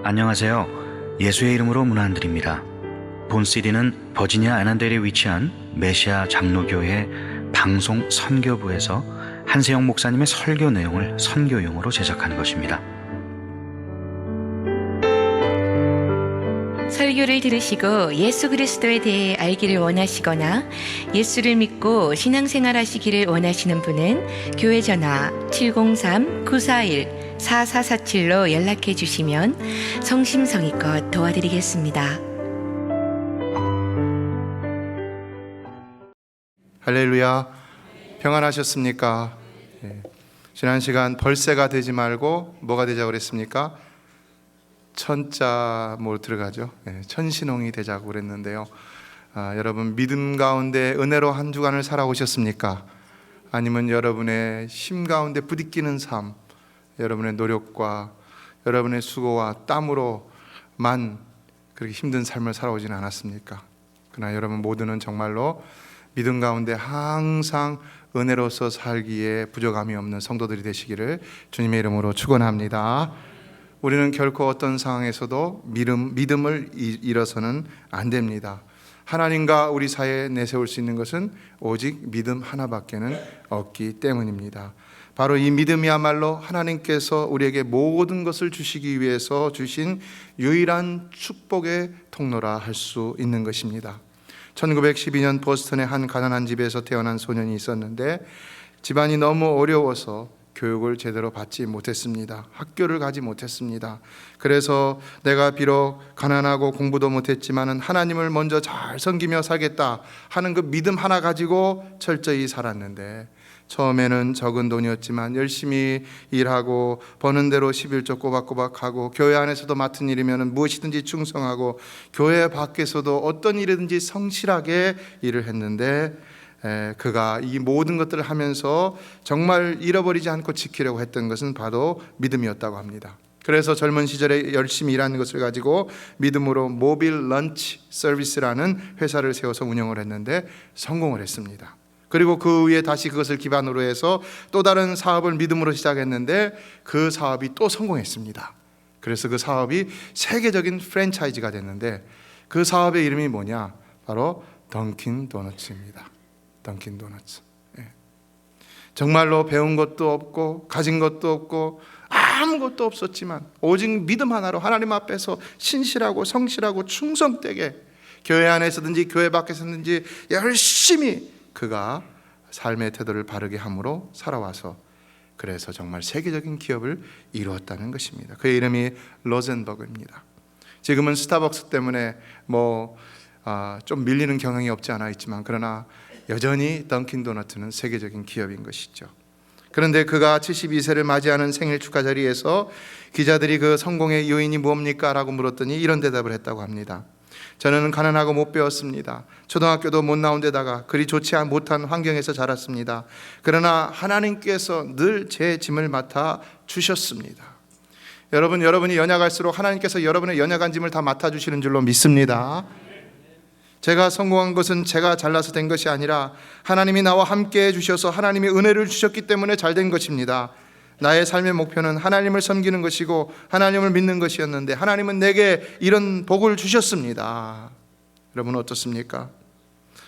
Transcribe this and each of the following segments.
안녕하세요. 예수의 이름으로 문안 안 드립니다. 본 CD는 버지니아 애난델에 위치한 메시아 장로교회 방송 선교부에서 한세영 목사님의 설교 내용을 선교용으로 제작한 것입니다. 설교를 들으시고 예수 그리스도에 대해 알기를 원하시거나 예수를 믿고 신앙생활 하시기를 원하시는 분은 교회 전화 703-941-4447로 연락해 주시면 성심성의껏 도와드리겠습니다. 할렐루야. 평안하셨습니까? 지난 시간 벌새가 되지 말고 뭐가 되자고 그랬습니까? 천자 뭐 들어가죠? 천신홍이 되자고 그랬는데요. 여러분 믿음 가운데 은혜로 한 주간을 살아오셨습니까? 아니면 여러분의 힘 가운데 부딪히는 삶, 여러분의 노력과 여러분의 수고와 땀으로만 그렇게 힘든 삶을 살아오지는 않았습니까? 그러나 여러분 모두는 정말로 믿음 가운데 항상 은혜로서 살기에 부족함이 없는 성도들이 되시기를 주님의 이름으로 축원합니다. 우리는 결코 어떤 상황에서도 믿음을 잃어서는 안 됩니다. 하나님과 우리 사이에 내세울 수 있는 것은 오직 믿음 하나밖에는 없기 때문입니다. 바로 이 믿음이야말로 하나님께서 우리에게 모든 것을 주시기 위해서 주신 유일한 축복의 통로라 할 수 있는 것입니다. 1912년 보스턴의 한 가난한 집에서 태어난 소년이 있었는데 집안이 너무 어려워서 교육을 제대로 받지 못했습니다. 학교를 가지 못했습니다. 그래서 내가 비록 가난하고 공부도 못했지만 하나님을 먼저 잘 섬기며 살겠다 하는 그 믿음 하나 가지고 철저히 살았는데 처음에는 적은 돈이었지만 열심히 일하고 버는 대로 11조 꼬박꼬박 하고 교회 안에서도 맡은 일이면 무엇이든지 충성하고 교회 밖에서도 어떤 일이든지 성실하게 일을 했는데 그가 이 모든 것들을 하면서 정말 잃어버리지 않고 지키려고 했던 것은 바로 믿음이었다고 합니다. 그래서 젊은 시절에 열심히 일하는 것을 가지고 믿음으로 모빌 런치 서비스라는 회사를 세워서 운영을 했는데 성공을 했습니다. 그리고 그 후에 다시 그것을 기반으로 해서 또 다른 사업을 믿음으로 시작했는데 그 사업이 또 성공했습니다. 그래서 그 사업이 세계적인 프랜차이즈가 됐는데 그 사업의 이름이 뭐냐? 바로 던킨 도너츠입니다. 던킨 도너츠. 정말로 배운 것도 없고 가진 것도 없고 아무것도 없었지만 오직 믿음 하나로 하나님 앞에서 신실하고 성실하고 충성되게 교회 안에서든지 교회 밖에서든지 열심히 그가 삶의 태도를 바르게 함으로 살아와서 그래서 정말 세계적인 기업을 이루었다는 것입니다. 그의 이름이 로젠버그입니다. 지금은 스타벅스 때문에 좀 밀리는 경향이 없지 않아 있지만 그러나 여전히 던킨 도너츠는 세계적인 기업인 것이죠. 그런데 그가 72세를 맞이하는 생일 축하 자리에서 기자들이 그 성공의 요인이 뭡니까? 라고 물었더니 이런 대답을 했다고 합니다. 저는 가난하고 못 배웠습니다. 초등학교도 못 나온 데다가 그리 좋지 못한 환경에서 자랐습니다. 그러나 하나님께서 늘 제 짐을 맡아 주셨습니다. 여러분이 연약할수록 하나님께서 여러분의 연약한 짐을 다 맡아주시는 줄로 믿습니다. 제가 성공한 것은 제가 잘나서 된 것이 아니라 하나님이 나와 함께 해주셔서 하나님이 은혜를 주셨기 때문에 잘 된 것입니다. 나의 삶의 목표는 하나님을 섬기는 것이고 하나님을 믿는 것이었는데 하나님은 내게 이런 복을 주셨습니다. 여러분 어떻습니까?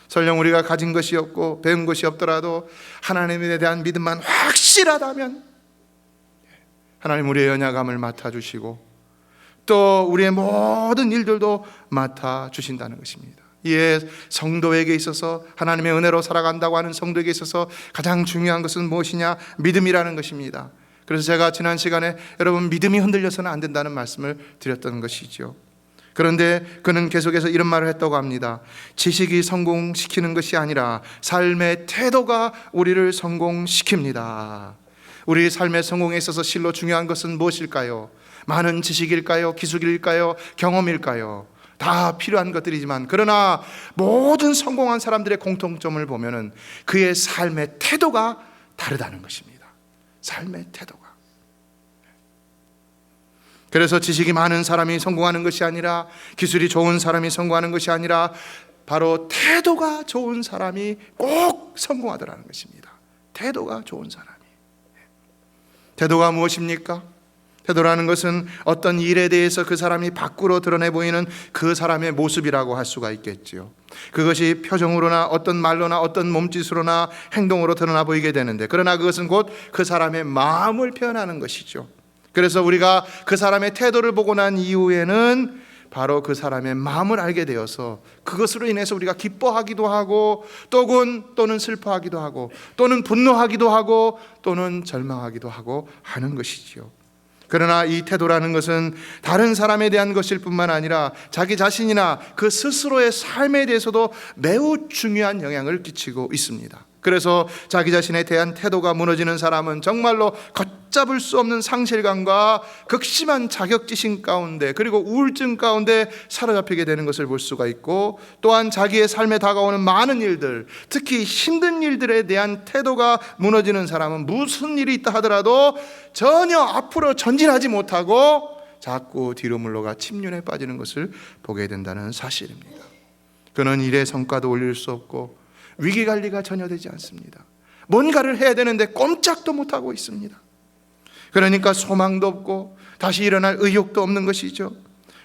설령 우리가 가진 것이 없고 배운 것이 없더라도 하나님에 대한 믿음만 확실하다면 하나님 우리의 연약함을 맡아주시고 또 우리의 모든 일들도 맡아주신다는 것입니다. 이에 성도에게 있어서 하나님의 은혜로 살아간다고 하는 성도에게 있어서 가장 중요한 것은 무엇이냐? 믿음이라는 것입니다. 그래서 제가 지난 시간에 여러분 믿음이 흔들려서는 안 된다는 말씀을 드렸던 것이죠. 그런데 그는 계속해서 이런 말을 했다고 합니다. 지식이 성공시키는 것이 아니라 삶의 태도가 우리를 성공시킵니다. 우리 삶의 성공에 있어서 실로 중요한 것은 무엇일까요? 많은 지식일까요? 기술일까요? 경험일까요? 다 필요한 것들이지만 그러나 모든 성공한 사람들의 공통점을 보면은 그의 삶의 태도가 다르다는 것입니다. 삶의 태도가. 그래서 지식이 많은 사람이 성공하는 것이 아니라 기술이 좋은 사람이 성공하는 것이 아니라 바로 태도가 좋은 사람이 꼭 성공하더라는 것입니다. 태도가 좋은 사람이. 태도가 무엇입니까? 태도라는 것은 어떤 일에 대해서 그 사람이 밖으로 드러내 보이는 그 사람의 모습이라고 할 수가 있겠지요. 그것이 표정으로나 어떤 말로나 어떤 몸짓으로나 행동으로 드러나 보이게 되는데, 그러나 그것은 곧 그 사람의 마음을 표현하는 것이죠. 그래서 우리가 그 사람의 태도를 보고 난 이후에는 바로 그 사람의 마음을 알게 되어서 그것으로 인해서 우리가 기뻐하기도 하고 또는 슬퍼하기도 하고 또는 분노하기도 하고 또는 절망하기도 하고 하는 것이지요. 그러나 이 태도라는 것은 다른 사람에 대한 것일 뿐만 아니라 자기 자신이나 그 스스로의 삶에 대해서도 매우 중요한 영향을 끼치고 있습니다. 그래서 자기 자신에 대한 태도가 무너지는 사람은 정말로 걷잡을 수 없는 상실감과 극심한 자격지심 가운데, 그리고 우울증 가운데 사로잡히게 되는 것을 볼 수가 있고, 또한 자기의 삶에 다가오는 많은 일들, 특히 힘든 일들에 대한 태도가 무너지는 사람은 무슨 일이 있다 하더라도 전혀 앞으로 전진하지 못하고 자꾸 뒤로 물러가 침륜에 빠지는 것을 보게 된다는 사실입니다. 그는 일의 성과도 올릴 수 없고 위기관리가 전혀 되지 않습니다. 뭔가를 해야 되는데 꼼짝도 못하고 있습니다. 그러니까 소망도 없고 다시 일어날 의욕도 없는 것이죠.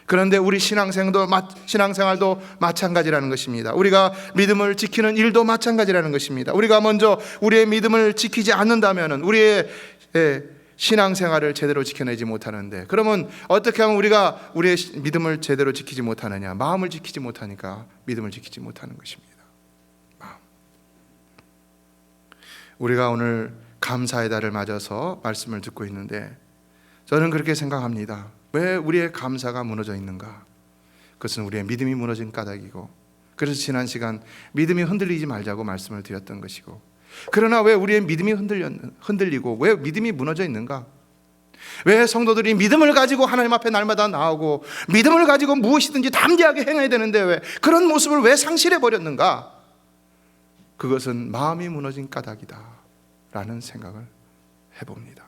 그런데 우리 신앙생활도 마찬가지라는 것입니다. 우리가 믿음을 지키는 일도 마찬가지라는 것입니다. 우리가 먼저 우리의 믿음을 지키지 않는다면 우리의 신앙생활을 제대로 지켜내지 못하는데, 그러면 어떻게 하면 우리가 우리의 믿음을 제대로 지키지 못하느냐? 마음을 지키지 못하니까 믿음을 지키지 못하는 것입니다. 우리가 오늘 감사의 달을 맞아서 말씀을 듣고 있는데 저는 그렇게 생각합니다. 왜 우리의 감사가 무너져 있는가? 그것은 우리의 믿음이 무너진 까닭이고, 그래서 지난 시간 믿음이 흔들리지 말자고 말씀을 드렸던 것이고, 그러나 왜 우리의 믿음이 흔들리고 왜 믿음이 무너져 있는가? 왜 성도들이 믿음을 가지고 하나님 앞에 날마다 나오고 믿음을 가지고 무엇이든지 담대하게 행해야 되는데 왜 그런 모습을 왜 상실해 버렸는가? 그것은 마음이 무너진 까닭이다 라는 생각을 해봅니다.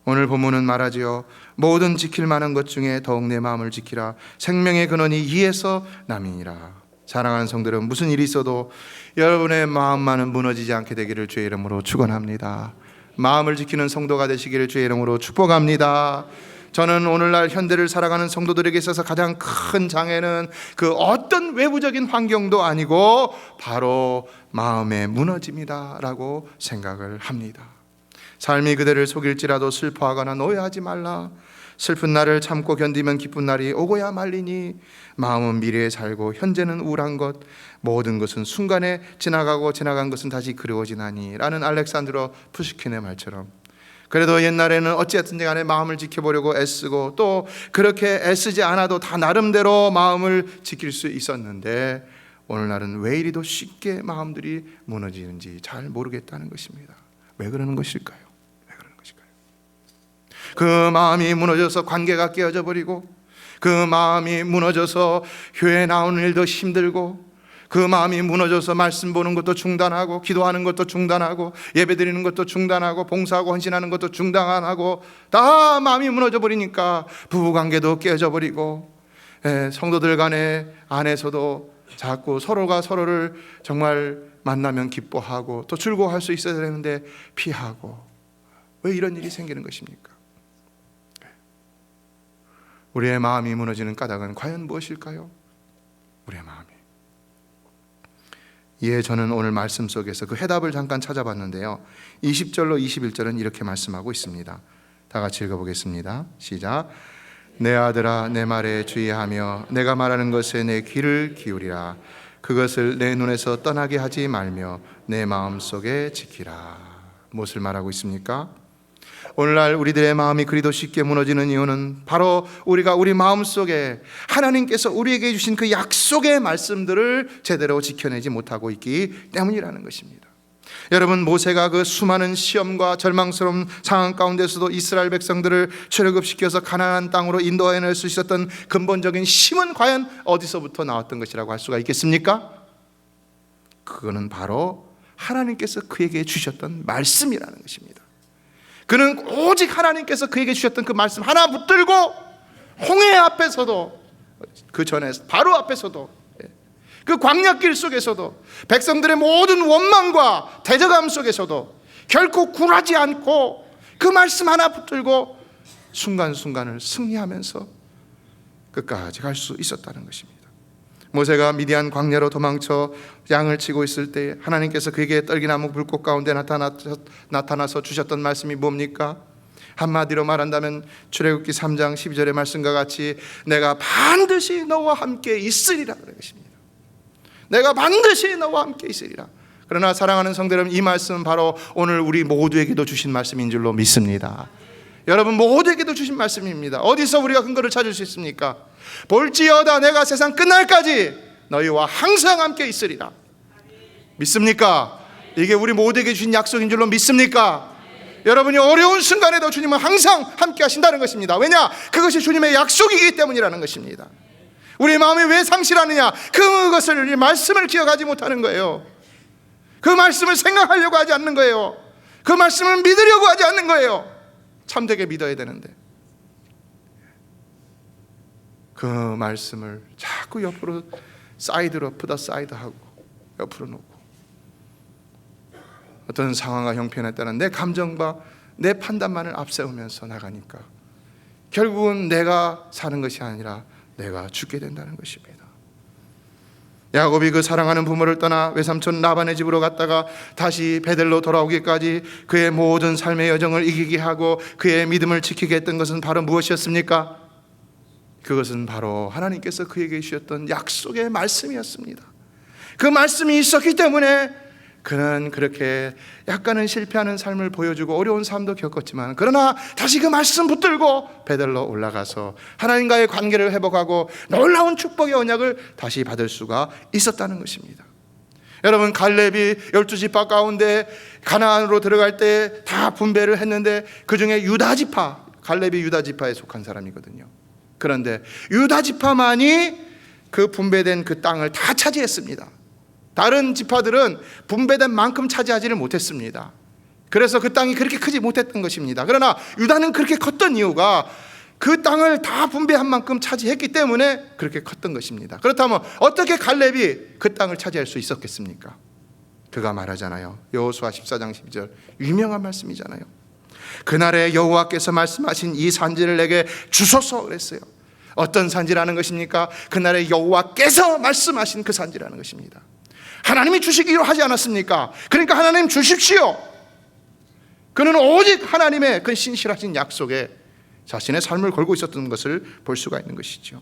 오늘 본문은 말하지요. 모든 지킬 만한 것 중에 더욱 내 마음을 지키라. 생명의 근원이 이에서 남이니라. 사랑하는 성도들은 무슨 일이 있어도 여러분의 마음만은 무너지지 않게 되기를 주의 이름으로 축원합니다. 마음을 지키는 성도가 되시기를 주의 이름으로 축복합니다. 저는 오늘날 현대를 살아가는 성도들에게 있어서 가장 큰 장애는 그 어떤 외부적인 환경도 아니고 바로 마음의 무너짐이다라고 생각을 합니다. 삶이 그대를 속일지라도 슬퍼하거나 노여하지 말라. 슬픈 날을 참고 견디면 기쁜 날이 오고야 말리니 마음은 미래에 살고 현재는 우울한 것, 모든 것은 순간에 지나가고 지나간 것은 다시 그리워지나니 라는 알렉산드로 푸시킨의 말처럼, 그래도 옛날에는 어찌했든지 간에 마음을 지켜보려고 애쓰고 또 그렇게 애쓰지 않아도 다 나름대로 마음을 지킬 수 있었는데 오늘날은 왜 이리도 쉽게 마음들이 무너지는지 잘 모르겠다는 것입니다. 왜 그러는 것일까요? 왜 그러는 것일까요? 그 마음이 무너져서 관계가 깨어져 버리고, 그 마음이 무너져서 교회 나오는 일도 힘들고, 그 마음이 무너져서 말씀 보는 것도 중단하고, 기도하는 것도 중단하고, 예배 드리는 것도 중단하고, 봉사하고 헌신하는 것도 중단하고, 다 마음이 무너져 버리니까 부부관계도 깨져 버리고, 성도들 간의 안에서도 자꾸 서로가 서로를 정말 만나면 기뻐하고 또 즐거워할 수 있어야 되는데 피하고, 왜 이런 일이 생기는 것입니까? 우리의 마음이 무너지는 까닭은 과연 무엇일까요? 우리의 마음이. 예, 저는 오늘 말씀 속에서 그 해답을 잠깐 찾아봤는데요, 20절로 21절은 이렇게 말씀하고 있습니다. 다 같이 읽어보겠습니다. 시작. 내 아들아, 내 말에 주의하며 내가 말하는 것에 내 귀를 기울이라. 그것을 내 눈에서 떠나게 하지 말며 내 마음속에 지키라. 무엇을 말하고 있습니까? 오늘날 우리들의 마음이 그리도 쉽게 무너지는 이유는 바로 우리가 우리 마음속에 하나님께서 우리에게 주신 그 약속의 말씀들을 제대로 지켜내지 못하고 있기 때문이라는 것입니다. 여러분, 모세가 그 수많은 시험과 절망스러운 상황 가운데서도 이스라엘 백성들을 출애굽시켜서 가나안 땅으로 인도해낼 수 있었던 근본적인 힘은 과연 어디서부터 나왔던 것이라고 할 수가 있겠습니까? 그거는 바로 하나님께서 그에게 주셨던 말씀이라는 것입니다. 그는 오직 하나님께서 그에게 주셨던 그 말씀 하나 붙들고 홍해 앞에서도, 그 전에 바로 앞에서도, 그 광야길 속에서도, 백성들의 모든 원망과 대적함 속에서도 결코 굴하지 않고 그 말씀 하나 붙들고 순간순간을 승리하면서 끝까지 갈 수 있었다는 것입니다. 모세가 미디안 광야로 도망쳐 양을 치고 있을 때 하나님께서 그에게 떨기나무 불꽃 가운데 나타나서 주셨던 말씀이 뭡니까? 한마디로 말한다면 출애굽기 3장 12절의 말씀과 같이 내가 반드시 너와 함께 있으리라 그런 것입니다. 내가 반드시 너와 함께 있으리라. 그러나 사랑하는 성도 여러분, 이 말씀은 바로 오늘 우리 모두에게도 주신 말씀인 줄로 믿습니다. 여러분 모두에게도 주신 말씀입니다. 어디서 우리가 근거를 찾을 수 있습니까? 볼지어다 내가 세상 끝날까지 너희와 항상 함께 있으리라. 믿습니까? 이게 우리 모두에게 주신 약속인 줄로 믿습니까? 여러분이 어려운 순간에도 주님은 항상 함께 하신다는 것입니다. 왜냐? 그것이 주님의 약속이기 때문이라는 것입니다. 우리 마음이 왜 상실하느냐? 그것을 우리 말씀을 기억하지 못하는 거예요. 그 말씀을 생각하려고 하지 않는 거예요. 그 말씀을 믿으려고 하지 않는 거예요. 참되게 믿어야 되는데 그 말씀을 자꾸 옆으로 사이드로 푸다 사이드하고 옆으로 놓고 어떤 상황과 형편에 따른 내 감정과 내 판단만을 앞세우면서 나가니까 결국은 내가 사는 것이 아니라 내가 죽게 된다는 것입니다. 야곱이 그 사랑하는 부모를 떠나 외삼촌 라반의 집으로 갔다가 다시 베델로 돌아오기까지 그의 모든 삶의 여정을 이기게 하고 그의 믿음을 지키게 했던 것은 바로 무엇이었습니까? 그것은 바로 하나님께서 그에게 주셨던 약속의 말씀이었습니다. 그 말씀이 있었기 때문에 그는 그렇게 약간은 실패하는 삶을 보여주고 어려운 삶도 겪었지만 그러나 다시 그 말씀 붙들고 베델로 올라가서 하나님과의 관계를 회복하고 놀라운 축복의 언약을 다시 받을 수가 있었다는 것입니다. 여러분, 갈렙이 12지파 가운데 가나안으로 들어갈 때 다 분배를 했는데 그 중에 유다지파, 갈렙이 유다지파에 속한 사람이거든요. 그런데 유다지파만이 그 분배된 그 땅을 다 차지했습니다. 다른 지파들은 분배된 만큼 차지하지를 못했습니다. 그래서 그 땅이 그렇게 크지 못했던 것입니다. 그러나 유다는 그렇게 컸던 이유가 그 땅을 다 분배한 만큼 차지했기 때문에 그렇게 컸던 것입니다. 그렇다면 어떻게 갈렙이 그 땅을 차지할 수 있었겠습니까? 그가 말하잖아요. 여호수아 14장 12절 유명한 말씀이잖아요. 그날에 여호와께서 말씀하신 이 산지를 내게 주소서 그랬어요. 어떤 산지라는 것입니까? 그날에 여호와께서 말씀하신 그 산지라는 것입니다. 하나님이 주시기로 하지 않았습니까? 그러니까 하나님 주십시오. 그는 오직 하나님의 그 신실하신 약속에 자신의 삶을 걸고 있었던 것을 볼 수가 있는 것이죠.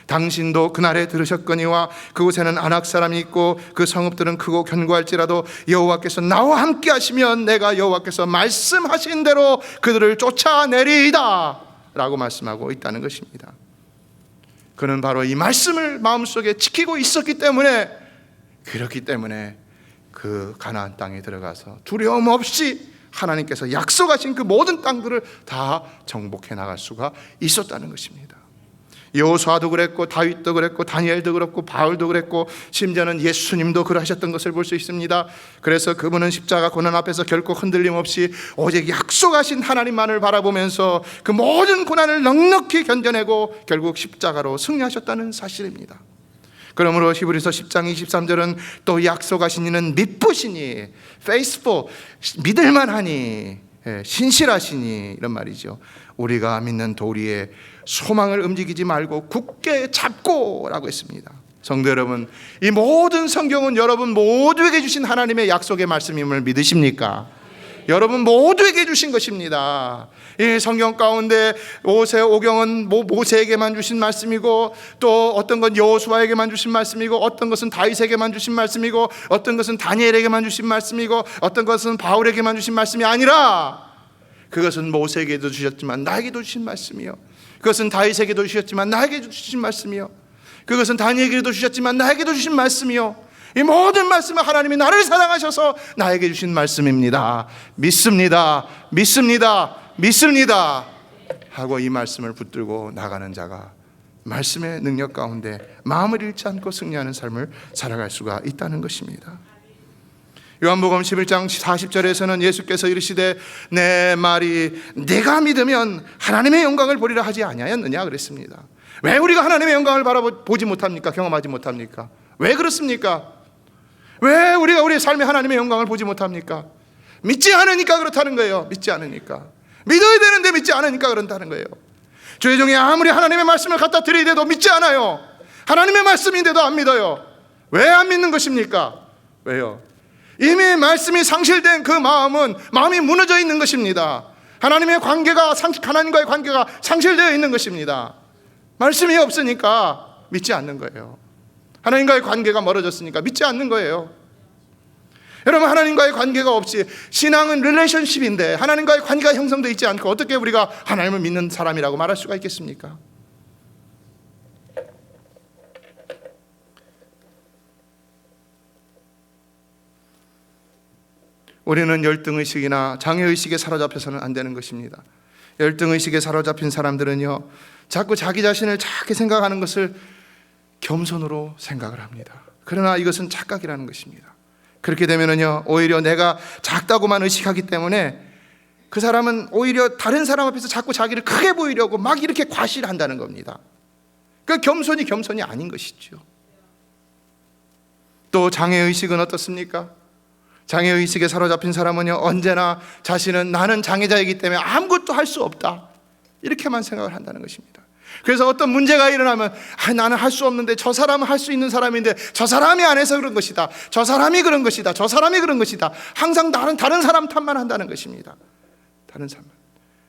당신도 그날에 들으셨거니와 그곳에는 아낙 사람이 있고 그 성읍들은 크고 견고할지라도 여호와께서 나와 함께 하시면 내가 여호와께서 말씀하신 대로 그들을 쫓아내리이다 라고 말씀하고 있다는 것입니다. 그는 바로 이 말씀을 마음속에 지키고 있었기 때문에, 그렇기 때문에 그 가나안 땅에 들어가서 두려움 없이 하나님께서 약속하신 그 모든 땅들을 다 정복해 나갈 수가 있었다는 것입니다. 여호수아도 그랬고 다윗도 그랬고 다니엘도 그랬고 바울도 그랬고 심지어는 예수님도 그러하셨던 것을 볼 수 있습니다. 그래서 그분은 십자가 고난 앞에서 결코 흔들림 없이 오직 약속하신 하나님만을 바라보면서 그 모든 고난을 넉넉히 견뎌내고 결국 십자가로 승리하셨다는 사실입니다. 그러므로 히브리서 10장 23절은 또 약속하신 이는 믿으시니, faithful, 믿을만하니, 신실하시니 이런 말이죠. 우리가 믿는 도리에 소망을 움직이지 말고 굳게 잡고 라고 했습니다. 성도 여러분, 이 모든 성경은 여러분 모두에게 주신 하나님의 약속의 말씀임을 믿으십니까? 여러분 모두에게 주신 것입니다. 이 성경 가운데 오경은 모세에게만 주신 말씀이고, 또 어떤 건 여호수아에게만 주신 말씀이고, 어떤 것은 다윗에게만 주신 말씀이고, 어떤 것은 다니엘에게만 주신 말씀이고, 어떤 것은 바울에게만 주신 말씀이 아니라 그것은 모세에게도 주셨지만 나에게도 주신 말씀이요, 그것은 다윗에게도 주셨지만 나에게도 주신 말씀이요, 그것은 다니엘에게도 주셨지만 나에게도 주신 말씀이요, 이 모든 말씀은 하나님이 나를 사랑하셔서 나에게 주신 말씀입니다. 믿습니다, 믿습니다, 믿습니다 하고 이 말씀을 붙들고 나가는 자가 말씀의 능력 가운데 마음을 잃지 않고 승리하는 삶을 살아갈 수가 있다는 것입니다. 요한복음 11장 40절에서는 예수께서 이르시되 내 말이 네가 믿으면 하나님의 영광을 보리라 하지 아니하였느냐 그랬습니다. 왜 우리가 하나님의 영광을 바라보지 못합니까? 경험하지 못합니까? 왜 그렇습니까? 왜 우리가 우리의 삶에 하나님의 영광을 보지 못합니까? 믿지 않으니까 그렇다는 거예요. 믿지 않으니까. 믿어야 되는데 믿지 않으니까 그런다는 거예요. 주의 종이 아무리 하나님의 말씀을 갖다 드리대도 믿지 않아요. 하나님의 말씀인데도 안 믿어요. 왜 안 믿는 것입니까? 왜요? 이미 말씀이 상실된 그 마음이 무너져 있는 것입니다. 하나님과의 관계가 상실되어 있는 것입니다. 말씀이 없으니까 믿지 않는 거예요. 하나님과의 관계가 멀어졌으니까 믿지 않는 거예요. 여러분, 하나님과의 관계가 없이, 신앙은 릴레이션십인데 하나님과의 관계가 형성되어 있지 않고 어떻게 우리가 하나님을 믿는 사람이라고 말할 수가 있겠습니까? 우리는 열등의식이나 장애의식에 사로잡혀서는 안 되는 것입니다. 열등의식에 사로잡힌 사람들은요, 자꾸 자기 자신을 작게 생각하는 것을 겸손으로 생각을 합니다. 그러나 이것은 착각이라는 것입니다. 그렇게 되면은요, 오히려 내가 작다고만 의식하기 때문에 그 사람은 오히려 다른 사람 앞에서 자꾸 자기를 크게 보이려고 막 이렇게 과시한다는 겁니다. 그 겸손이 아닌 것이죠. 또 장애의식은 어떻습니까? 장애의식에 사로잡힌 사람은요, 언제나 자신은 나는 장애자이기 때문에 아무것도 할 수 없다, 이렇게만 생각을 한다는 것입니다. 그래서 어떤 문제가 일어나면 나는 할 수 없는데 저 사람은 할 수 있는 사람인데 저 사람이 안 해서 그런 것이다, 저 사람이 그런 것이다, 저 사람이 그런 것이다, 항상 다른 사람 탓만 한다는 것입니다. 다른 사람,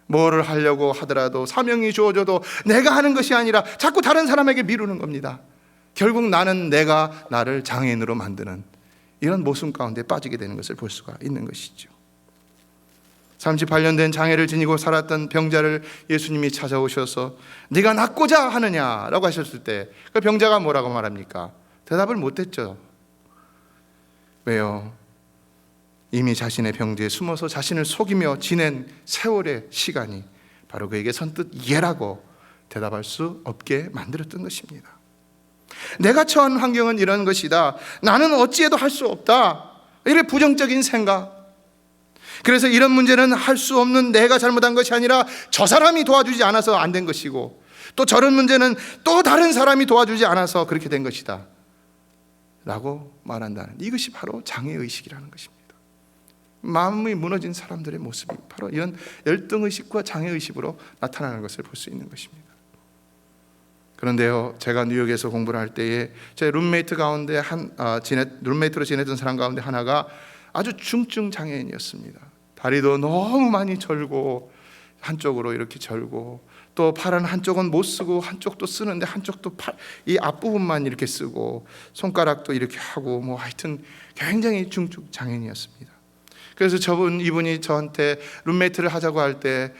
뭐를 하려고 하더라도 사명이 주어져도 내가 하는 것이 아니라 자꾸 다른 사람에게 미루는 겁니다. 결국 내가 나를 장애인으로 만드는 이런 모순 가운데 빠지게 되는 것을 볼 수가 있는 것이죠. 38년 된 장애를 지니고 살았던 병자를 예수님이 찾아오셔서 네가 낫고자 하느냐라고 하셨을 때 그 병자가 뭐라고 말합니까? 대답을 못했죠. 왜요? 이미 자신의 병지에 숨어서 자신을 속이며 지낸 세월의 시간이 바로 그에게 선뜻 예라고 대답할 수 없게 만들었던 것입니다. 내가 처한 환경은 이런 것이다, 나는 어찌해도 할 수 없다, 이런 부정적인 생각. 그래서 이런 문제는 할 수 없는 내가 잘못한 것이 아니라 저 사람이 도와주지 않아서 안 된 것이고, 또 저런 문제는 또 다른 사람이 도와주지 않아서 그렇게 된 것이다 라고 말한다는, 이것이 바로 장애의식이라는 것입니다. 마음이 무너진 사람들의 모습이 바로 이런 열등의식과 장애의식으로 나타나는 것을 볼 수 있는 것입니다. 그런데요, 제가 뉴욕에서 공부를 할 때에 제 룸메이트 가운데 룸메이트로 지내던 사람 가운데 하나가 아주 중증 장애인이었습니다. 다리도 너무 많이 절고, 한쪽으로 이렇게 절고, 또 팔은 한쪽은 못 쓰고 한쪽도 쓰는데 한쪽도 이 앞부분만 이렇게 쓰고, 손가락도 이렇게 하고, 뭐 하여튼 굉장히 중증 장애인이었습니다. 그래서 이분이 저한테 룸메이트를 하자고 할 때,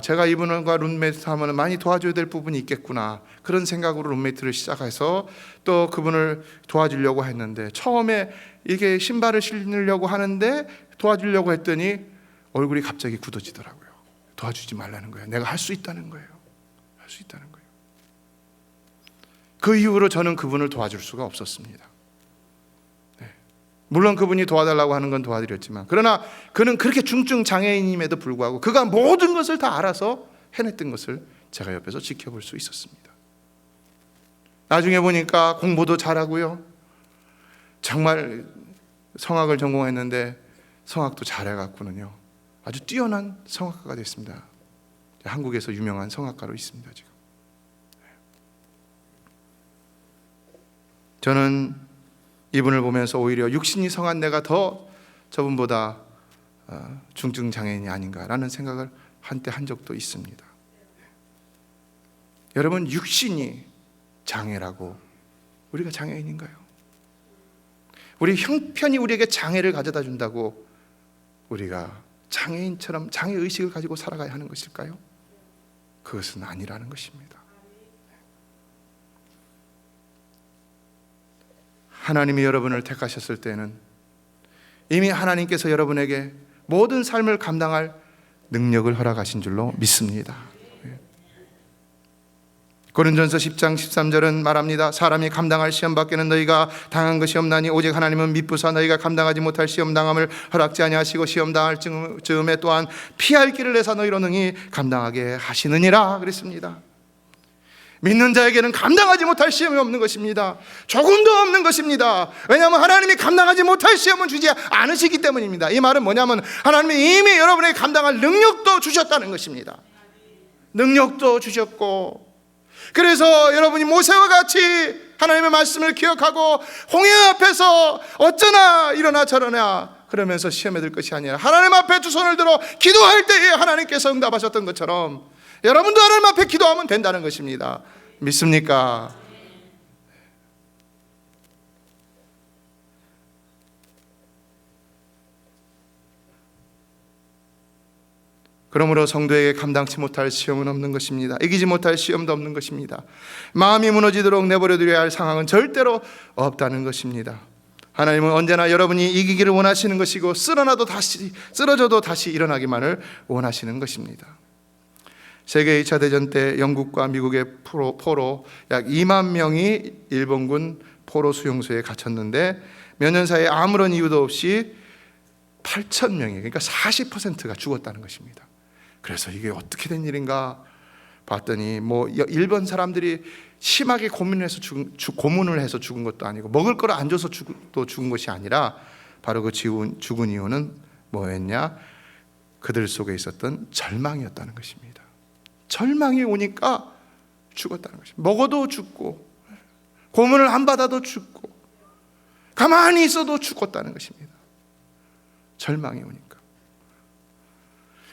제가 이분과 룸메이트 하면 많이 도와줘야 될 부분이 있겠구나, 그런 생각으로 룸메이트를 시작해서 또 그분을 도와주려고 했는데, 처음에 이게 신발을 신으려고 하는데 도와주려고 했더니 얼굴이 갑자기 굳어지더라고요. 도와주지 말라는 거예요. 내가 할 수 있다는 거예요. 할 수 있다는 거예요. 그 이후로 저는 그분을 도와줄 수가 없었습니다. 물론 그분이 도와달라고 하는 건 도와드렸지만, 그러나 그는 그렇게 중증 장애인임에도 불구하고 그가 모든 것을 다 알아서 해냈던 것을 제가 옆에서 지켜볼 수 있었습니다. 나중에 보니까 공부도 잘하고요, 정말 성악을 전공했는데 성악도 잘해갖고는요 아주 뛰어난 성악가가 됐습니다. 한국에서 유명한 성악가로 있습니다. 지금 저는 이분을 보면서 오히려 육신이 성한 내가 더 저분보다 중증 장애인이 아닌가라는 생각을 한때 한 적도 있습니다. 여러분, 육신이 장애라고 우리가 장애인인가요? 우리 형편이 우리에게 장애를 가져다 준다고 우리가 장애인처럼 장애의식을 가지고 살아가야 하는 것일까요? 그것은 아니라는 것입니다. 하나님이 여러분을 택하셨을 때는 이미 하나님께서 여러분에게 모든 삶을 감당할 능력을 허락하신 줄로 믿습니다. 고린도전서 10장 13절은 말합니다. 사람이 감당할 시험 밖에는 너희가 당한 것이 없나니 오직 하나님은 미쁘사 너희가 감당하지 못할 시험 당함을 허락지 아니하시고 시험 당할 즈음에 또한 피할 길을 내사 너희로 능히 감당하게 하시느니라 그랬습니다. 믿는 자에게는 감당하지 못할 시험이 없는 것입니다. 조금도 없는 것입니다. 왜냐하면 하나님이 감당하지 못할 시험은 주지 않으시기 때문입니다. 이 말은 뭐냐면 하나님이 이미 여러분에게 감당할 능력도 주셨다는 것입니다. 능력도 주셨고, 그래서 여러분이 모세와 같이 하나님의 말씀을 기억하고 홍해 앞에서 어쩌나 이러나 저러나 그러면서 시험에 들 것이 아니라 하나님 앞에 두 손을 들어 기도할 때에 하나님께서 응답하셨던 것처럼 여러분도 하나님 앞에 기도하면 된다는 것입니다. 믿습니까? 그러므로 성도에게 감당치 못할 시험은 없는 것입니다. 이기지 못할 시험도 없는 것입니다. 마음이 무너지도록 내버려두려야 할 상황은 절대로 없다는 것입니다. 하나님은 언제나 여러분이 이기기를 원하시는 것이고 쓰러져도 다시 일어나기만을 원하시는 것입니다. 세계 2차 대전 때 영국과 미국의 포로 약 2만 명이 일본군 포로 수용소에 갇혔는데 몇 년 사이에 아무런 이유도 없이 8천 명이, 그러니까 40%가 죽었다는 것입니다. 그래서 이게 어떻게 된 일인가 봤더니 일본 사람들이 심하게 고문을 해서 죽은 것도 아니고 먹을 걸 안 줘서 죽은 것이 아니라 바로 그 죽은 이유는 뭐였냐? 그들 속에 있었던 절망이었다는 것입니다. 절망이 오니까 죽었다는 것입니다. 먹어도 죽고 고문을 안 받아도 죽고 가만히 있어도 죽었다는 것입니다. 절망이 오니까.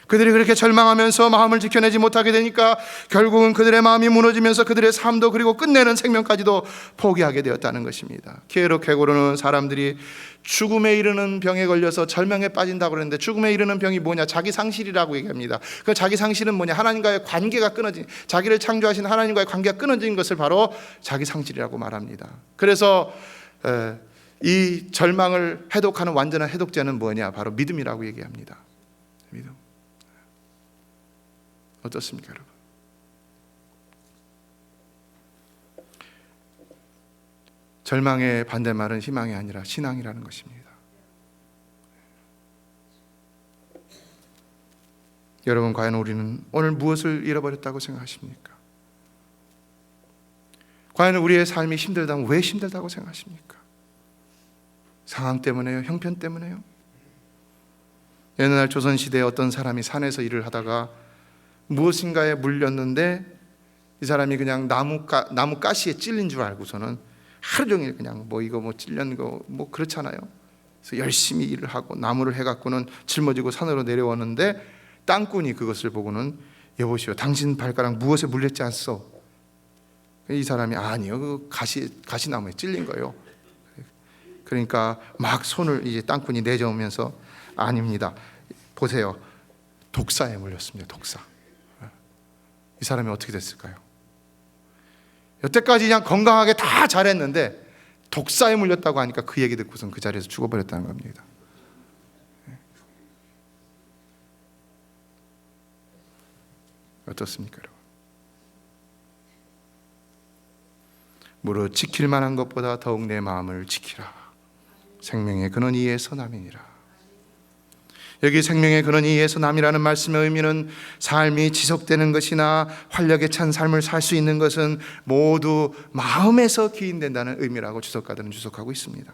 그들이 그렇게 절망하면서 마음을 지켜내지 못하게 되니까 결국은 그들의 마음이 무너지면서 그들의 삶도 그리고 끝내는 생명까지도 포기하게 되었다는 것입니다. 케로케고르는 사람들이 죽음에 이르는 병에 걸려서 절망에 빠진다고 그러는데 죽음에 이르는 병이 뭐냐? 자기 상실이라고 얘기합니다. 그 자기 상실은 뭐냐? 하나님과의 관계가 끊어진, 자기를 창조하신 하나님과의 관계가 끊어진 것을 바로 자기 상실이라고 말합니다. 그래서 이 절망을 해독하는 완전한 해독제는 뭐냐? 바로 믿음이라고 얘기합니다. 믿음. 어떻습니까, 여러분? 절망의 반대말은 희망이 아니라 신앙이라는 것입니다. 여러분, 과연 우리는 오늘 무엇을 잃어버렸다고 생각하십니까? 과연 우리의 삶이 힘들다면 왜 힘들다고 생각하십니까? 상황 때문에요? 형편 때문에요? 옛날 조선시대에 어떤 사람이 산에서 일을 하다가 무엇인가에 물렸는데 이 사람이 그냥 나무 가시에 찔린 줄 알고서는 하루 종일 그냥 이거 찔린 거 그렇잖아요. 그래서 열심히 일을 하고 나무를 해갖고는 짊어지고 산으로 내려왔는데 땅꾼이 그것을 보고는 여보시오, 당신 발가락 무엇에 물렸지 않소? 이 사람이 아니요, 그 가시나무에 찔린 거예요. 그러니까 막 손을 이제 땅꾼이 내저으면서 아닙니다. 보세요, 독사에 물렸습니다. 독사. 이 사람이 어떻게 됐을까요? 여태까지 그냥 건강하게 다 잘했는데 독사에 물렸다고 하니까 그 얘기 듣고선 그 자리에서 죽어버렸다는 겁니다. 어떻습니까, 여러분? 무릇 지킬 만한 것보다 더욱 내 마음을 지키라. 생명의 근원 이에서 남이니라. 여기 생명의 근원 이에서 남이라는 말씀의 의미는 삶이 지속되는 것이나 활력에 찬 삶을 살 수 있는 것은 모두 마음에서 기인된다는 의미라고 주석가들은 주석하고 있습니다.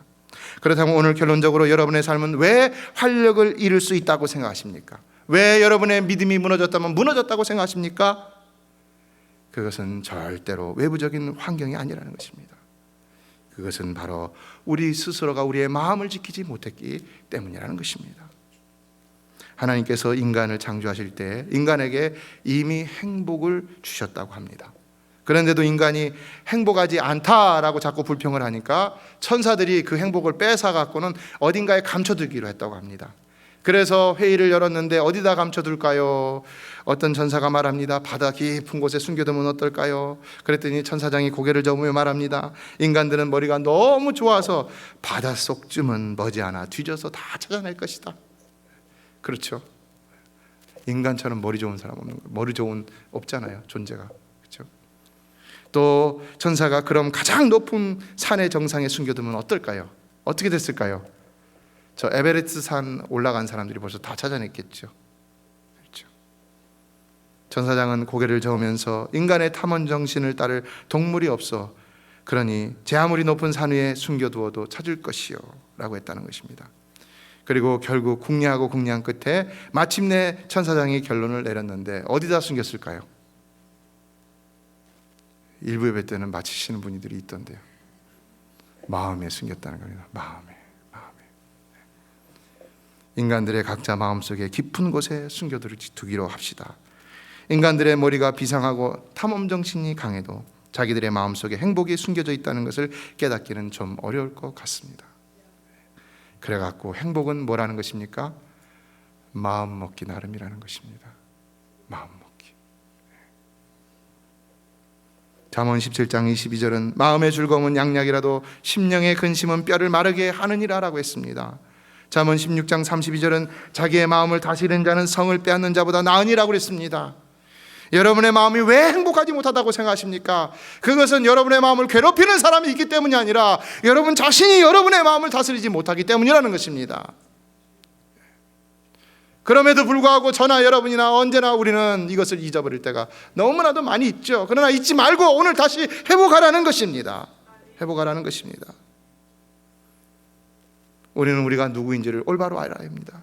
그렇다면 오늘 결론적으로 여러분의 삶은 왜 활력을 잃을 수 있다고 생각하십니까? 왜 여러분의 믿음이 무너졌다면 무너졌다고 생각하십니까? 그것은 절대로 외부적인 환경이 아니라는 것입니다. 그것은 바로 우리 스스로가 우리의 마음을 지키지 못했기 때문이라는 것입니다. 하나님께서 인간을 창조하실 때 인간에게 이미 행복을 주셨다고 합니다. 그런데도 인간이 행복하지 않다라고 자꾸 불평을 하니까 천사들이 그 행복을 뺏어 갖고는 어딘가에 감춰두기로 했다고 합니다. 그래서 회의를 열었는데 어디다 감춰둘까요? 어떤 천사가 말합니다. 바다 깊은 곳에 숨겨두면 어떨까요? 그랬더니 천사장이 고개를 저으며 말합니다. 인간들은 머리가 너무 좋아서 바닷속쯤은 머지않아 뒤져서 다 찾아낼 것이다. 그렇죠? 인간처럼 머리 좋은 사람 없는 거예요. 머리 좋은 없잖아요, 존재가. 그렇죠? 또 천사가 그럼 가장 높은 산의 정상에 숨겨두면 어떨까요? 어떻게 됐을까요? 저 에베레스트 산 올라간 사람들이 벌써 다 찾아냈겠죠. 그렇죠? 천사장은 고개를 저으면서 인간의 탐험 정신을 따를 동물이 없어 그러니 제 아무리 높은 산 위에 숨겨두어도 찾을 것이요 라고 했다는 것입니다. 그리고 결국 궁리하고 궁리한 끝에 마침내 천사장이 결론을 내렸는데 어디다 숨겼을까요? 일부 예배 때는 맞히시는 분들이 있던데요. 마음에 숨겼다는 겁니다. 마음에. 인간들의 각자 마음속에 깊은 곳에 숨겨두기로 합시다. 인간들의 머리가 비상하고 탐험정신이 강해도 자기들의 마음속에 행복이 숨겨져 있다는 것을 깨닫기는 좀 어려울 것 같습니다. 그래갖고 행복은 뭐라는 것입니까? 마음 먹기 나름이라는 것입니다. 마음 먹기. 잠언 17장 22절은 마음의 즐거움은 양약이라도 심령의 근심은 뼈를 마르게 하느니라 라고 했습니다. 잠언 16장 32절은 자기의 마음을 다스리는 자는 성을 빼앗는 자보다 나으니라고 그랬습니다. 여러분의 마음이 왜 행복하지 못하다고 생각하십니까? 그것은 여러분의 마음을 괴롭히는 사람이 있기 때문이 아니라 여러분 자신이 여러분의 마음을 다스리지 못하기 때문이라는 것입니다. 그럼에도 불구하고 저나 여러분이나 언제나 우리는 이것을 잊어버릴 때가 너무나도 많이 있죠. 그러나 잊지 말고 오늘 다시 회복하라는 것입니다. 회복하라는 것입니다. 우리는 우리가 누구인지를 올바로 알아야 합니다.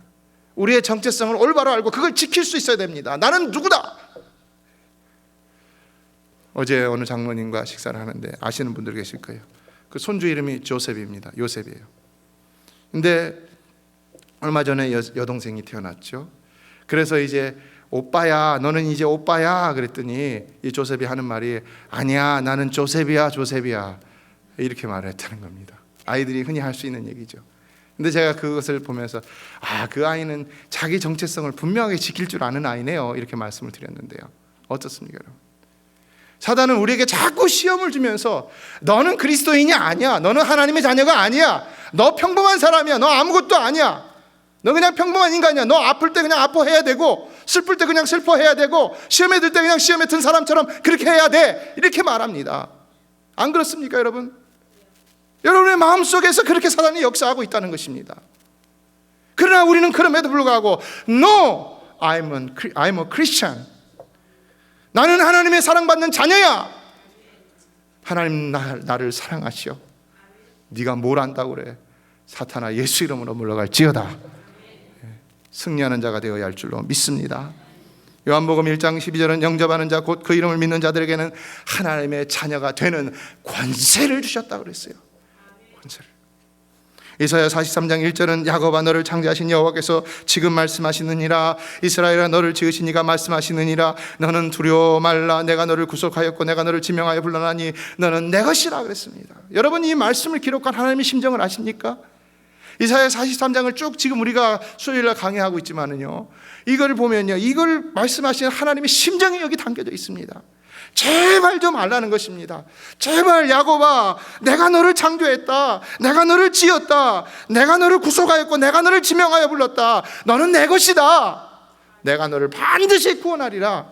우리의 정체성을 올바로 알고 그걸 지킬 수 있어야 됩니다. 나는 누구다. 어제 어느 장로님과 식사를 하는데 아시는 분들 계실 거예요. 그 손주 이름이 조셉입니다. 요셉이에요. 근데 얼마 전에 여동생이 태어났죠. 그래서 이제 오빠야, 너는 이제 오빠야 그랬더니 이 조셉이 하는 말이 아니야, 나는 조셉이야, 조셉이야 이렇게 말을 했다는 겁니다. 아이들이 흔히 할 수 있는 얘기죠. 근데 제가 그것을 보면서 그 아이는 자기 정체성을 분명하게 지킬 줄 아는 아이네요 이렇게 말씀을 드렸는데요. 어떻습니까 여러분? 사단은 우리에게 자꾸 시험을 주면서 너는 그리스도인이 아니야, 너는 하나님의 자녀가 아니야, 너 평범한 사람이야, 너 아무것도 아니야, 너 그냥 평범한 인간이야, 너 아플 때 그냥 아파해야 되고 슬플 때 그냥 슬퍼해야 되고 시험에 들 때 그냥 시험에 든 사람처럼 그렇게 해야 돼 이렇게 말합니다. 안 그렇습니까 여러분? 여러분의 마음속에서 그렇게 사단이 역사하고 있다는 것입니다. 그러나 우리는 그럼에도 불구하고 No, I'm a Christian. 나는 하나님의 사랑받는 자녀야. 하나님 나를 사랑하시오. 네가 뭘 안다고 그래. 사탄아 예수 이름으로 물러갈지어다. 승리하는 자가 되어야 할 줄로 믿습니다. 요한복음 1장 12절은 영접하는 자 곧 그 이름을 믿는 자들에게는 하나님의 자녀가 되는 권세를 주셨다고 그랬어요. 권세를. 이사야 43장 1절은 야곱아 너를 창조하신 여호와께서 지금 말씀하시느니라. 이스라엘아 너를 지으신 이가 말씀하시느니라. 너는 두려워 말라. 내가 너를 구속하였고 내가 너를 지명하여 불러나니 너는 내 것이라 그랬습니다. 여러분 이 말씀을 기록한 하나님의 심정을 아십니까? 이사야 43장을 쭉 지금 우리가 수요일날 강의하고 있지만은요, 이걸 보면요, 이걸 말씀하시는 하나님의 심정이 여기 담겨져 있습니다. 제발 좀 알라는 것입니다. 제발 야곱아, 내가 너를 창조했다, 내가 너를 지었다, 내가 너를 구속하였고 내가 너를 지명하여 불렀다. 너는 내 것이다. 내가 너를 반드시 구원하리라.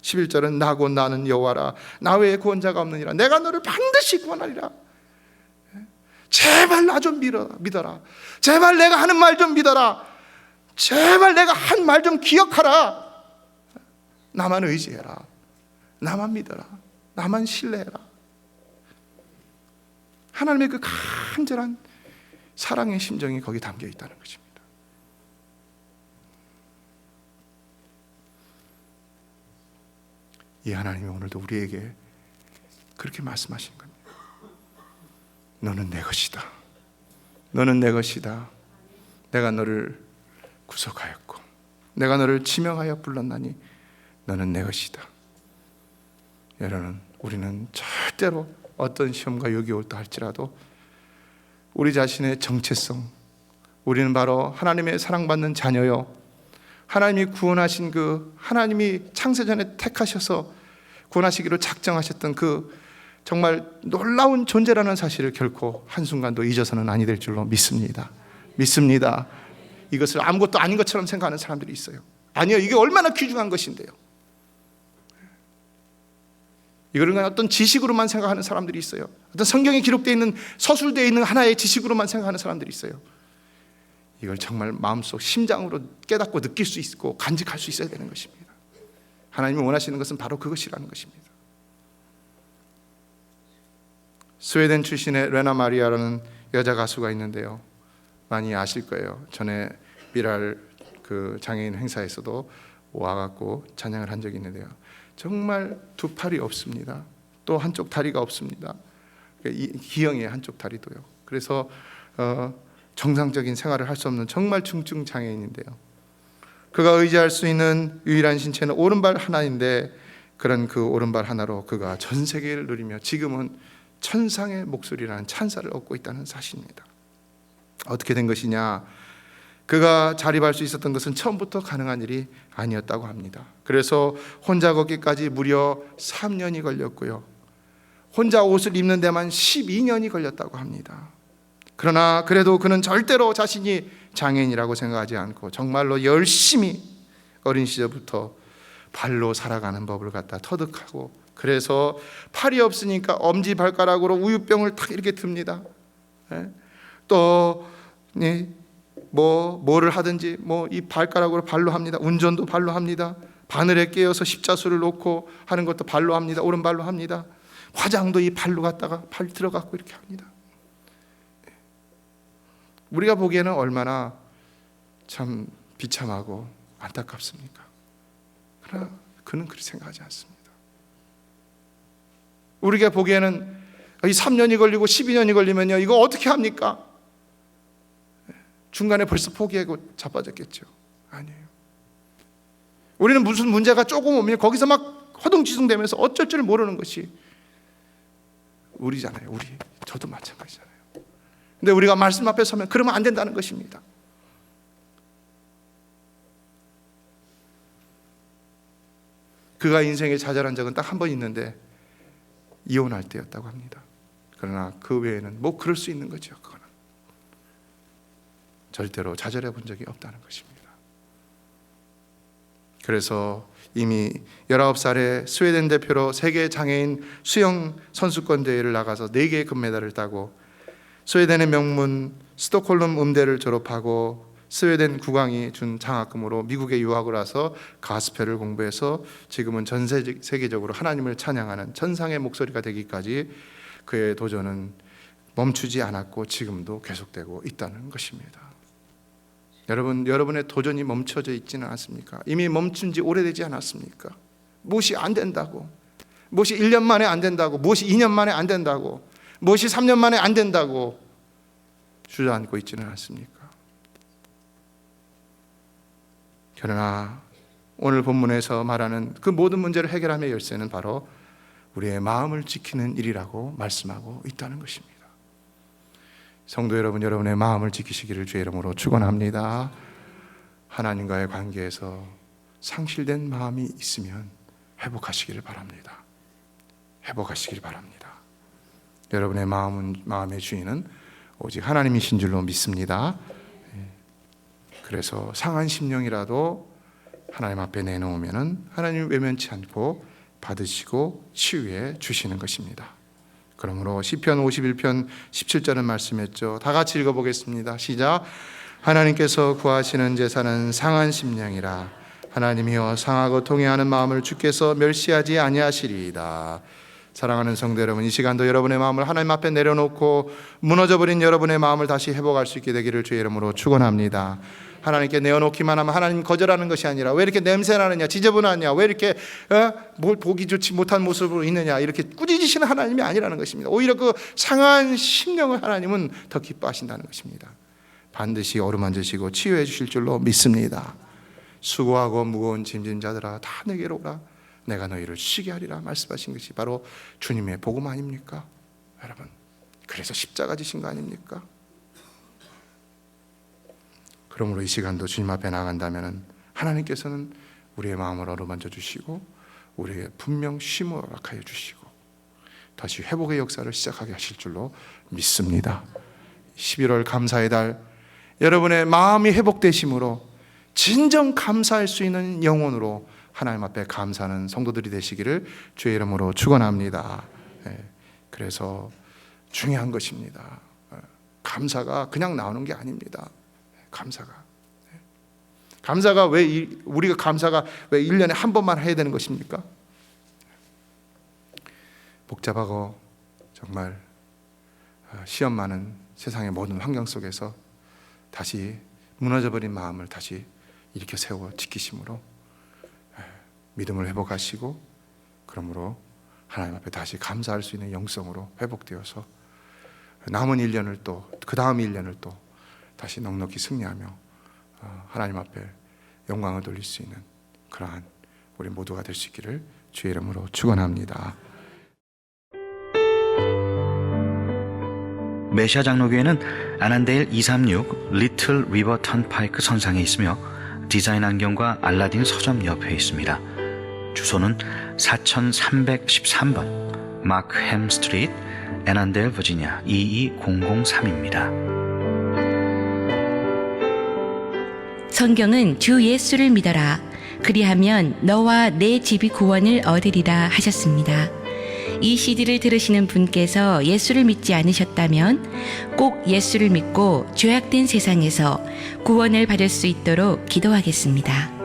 11절은 나 곧 나는 여호와라. 나 외에 구원자가 없느니라. 내가 너를 반드시 구원하리라. 제발 나 좀 믿어라. 제발 내가 하는 말 좀 믿어라. 제발 내가 한 말 좀 기억하라. 나만 의지해라. 나만 믿어라. 나만 신뢰해라. 하나님의 그 간절한 사랑의 심정이 거기 담겨 있다는 것입니다. 이 하나님이 오늘도 우리에게 그렇게 말씀하신 겁니다. 너는 내 것이다. 너는 내 것이다. 내가 너를 구속하였고 내가 너를 지명하여 불렀나니 너는 내 것이다. 여러분, 우리는 절대로 어떤 시험과 역이 올다 할지라도 우리 자신의 정체성, 우리는 바로 하나님의 사랑받는 자녀요, 하나님이 구원하신 그 하나님이 창세전에 택하셔서 구원하시기로 작정하셨던 그 정말 놀라운 존재라는 사실을 결코 한순간도 잊어서는 아니 될 줄로 믿습니다. 믿습니다. 이것을 아무것도 아닌 것처럼 생각하는 사람들이 있어요. 아니요, 이게 얼마나 귀중한 것인데요. 이거를 그냥 어떤 지식으로만 생각하는 사람들이 있어요. 어떤 성경에 기록되어 있는, 서술되어 있는 하나의 지식으로만 생각하는 사람들이 있어요. 이걸 정말 마음속 심장으로 깨닫고 느낄 수 있고 간직할 수 있어야 되는 것입니다. 하나님이 원하시는 것은 바로 그것이라는 것입니다. 스웨덴 출신의 레나 마리아라는 여자 가수가 있는데요, 많이 아실 거예요. 전에 미랄 그 장애인 행사에서도 와갖고 찬양을 한 적이 있는데요, 정말 두 팔이 없습니다. 또 한쪽 다리가 없습니다. 기형의 한쪽 다리도요. 그래서 정상적인 생활을 할 수 없는 정말 중증 장애인인데요, 그가 의지할 수 있는 유일한 신체는 오른발 하나인데, 그런 그 오른발 하나로 그가 전 세계를 누리며 지금은 천상의 목소리라는 찬사를 얻고 있다는 사실입니다. 어떻게 된 것이냐? 그가 자립할 수 있었던 것은 처음부터 가능한 일이 아니었다고 합니다. 그래서 혼자 걷기까지 무려 3년이 걸렸고요, 혼자 옷을 입는 데만 12년이 걸렸다고 합니다. 그러나 그래도 그는 절대로 자신이 장애인이라고 생각하지 않고 정말로 열심히 어린 시절부터 발로 살아가는 법을 갖다 터득하고, 그래서 팔이 없으니까 엄지발가락으로 우유병을 탁 이렇게 듭니다. 또 뭐를 하든지 이 발가락으로 발로 합니다. 운전도 발로 합니다. 바늘에 깨어서 십자수를 놓고 하는 것도 발로 합니다. 오른발로 합니다. 화장도 이 발로 갖다가 발 들어갖고 이렇게 합니다. 우리가 보기에는 얼마나 참 비참하고 안타깝습니까? 그러나 그는 그렇게 생각하지 않습니다. 우리가 보기에는 이 3년이 걸리고 12년이 걸리면요, 이거 어떻게 합니까? 중간에 벌써 포기하고 자빠졌겠죠. 아니에요. 우리는 무슨 문제가 조금 오면 거기서 막 허둥지둥대면서 어쩔 줄 모르는 것이 우리잖아요. 저도 마찬가지잖아요. 근데 우리가 말씀 앞에 서면 그러면 안 된다는 것입니다. 그가 인생에 좌절한 적은 딱 한 번 있는데 이혼할 때였다고 합니다. 그러나 그 외에는 그럴 수 있는 거죠. 그거는 절대로 좌절해 본 적이 없다는 것입니다. 그래서 이미 19살에 스웨덴 대표로 세계 장애인 수영 선수권 대회를 나가서 4개의 금메달을 따고, 스웨덴의 명문 스톡홀름 음대를 졸업하고 스웨덴 국왕이 준 장학금으로 미국에 유학을 와서 가스펠을 공부해서 지금은 전 세계적으로 하나님을 찬양하는 천상의 목소리가 되기까지 그의 도전은 멈추지 않았고 지금도 계속되고 있다는 것입니다. 여러분의 도전이 멈춰져 있지는 않습니까? 이미 멈춘 지 오래되지 않았습니까? 무엇이 안 된다고, 무엇이 1년 만에 안 된다고, 무엇이 2년 만에 안 된다고, 무엇이 3년 만에 안 된다고 주저앉고 있지는 않습니까? 그러나 오늘 본문에서 말하는 그 모든 문제를 해결함의 열쇠는 바로 우리의 마음을 지키는 일이라고 말씀하고 있다는 것입니다. 성도 여러분, 여러분의 마음을 지키시기를 주의 이름으로 축원합니다. 하나님과의 관계에서 상실된 마음이 있으면 회복하시기를 바랍니다. 회복하시기를 바랍니다. 여러분의 마음의 주인은 오직 하나님이신 줄로 믿습니다. 그래서 상한 심령이라도 하나님 앞에 내놓으면 하나님 외면치 않고 받으시고 치유해 주시는 것입니다. 그러므로 시편 51편 17절은 말씀했죠. 다 같이 읽어보겠습니다. 시작. 하나님께서 구하시는 제사는 상한 심령이라. 하나님이여 상하고 통회하는 마음을 주께서 멸시하지 아니하시리이다. 사랑하는 성도 여러분, 이 시간도 여러분의 마음을 하나님 앞에 내려놓고 무너져버린 여러분의 마음을 다시 회복할 수 있게 되기를 주의 이름으로 축원합니다. 하나님께 내어놓기만 하면 하나님 거절하는 것이 아니라 왜 이렇게 냄새나느냐, 지저분하냐, 왜 이렇게 뭘 보기 좋지 못한 모습으로 있느냐, 이렇게 꾸짖으시는 하나님이 아니라는 것입니다. 오히려 그 상한 심령을 하나님은 더 기뻐하신다는 것입니다. 반드시 어루만지시고 치유해 주실 줄로 믿습니다. 수고하고 무거운 짐진 자들아 다 내게로 오라, 내가 너희를 쉬게 하리라 말씀하신 것이 바로 주님의 복음 아닙니까? 여러분, 그래서 십자가 지신 거 아닙니까? 그러므로 이 시간도 주님 앞에 나간다면 하나님께서는 우리의 마음을 어루만져 주시고 우리에게 분명 쉼을 허락하여 주시고 다시 회복의 역사를 시작하게 하실 줄로 믿습니다. 11월 감사의 달, 여러분의 마음이 회복되심으로 진정 감사할 수 있는 영혼으로 하나님 앞에 감사하는 성도들이 되시기를 주의 이름으로 축원합니다. 그래서 중요한 것입니다. 감사가 그냥 나오는 게 아닙니다. 감사가 우리가 감사가 왜 1년에 한 번만 해야 되는 것입니까? 복잡하고 정말 시험 많은 세상의 모든 환경 속에서 다시 무너져버린 마음을 다시 일으켜 세워 지키심으로 믿음을 회복하시고, 그러므로 하나님 앞에 다시 감사할 수 있는 영성으로 회복되어서 남은 1년을 또 그 다음 1년을 또 다시 넉넉히 승리하며 하나님 앞에 영광을 돌릴 수 있는 그러한 우리 모두가 될 수 있기를 주의 이름으로 축원합니다. 메시아 장로교회는 아난데일 236 리틀 리버 턴파이크 선상에 있으며 디자인 안경과 알라딘 서점 옆에 있습니다. 주소는 4313번 마크햄 스트리트, 애난데일, 버지니아 22003입니다. 성경은 주 예수를 믿어라. 그리하면 너와 내 집이 구원을 얻으리라 하셨습니다. 이 CD를 들으시는 분께서 예수를 믿지 않으셨다면 꼭 예수를 믿고 죄악된 세상에서 구원을 받을 수 있도록 기도하겠습니다.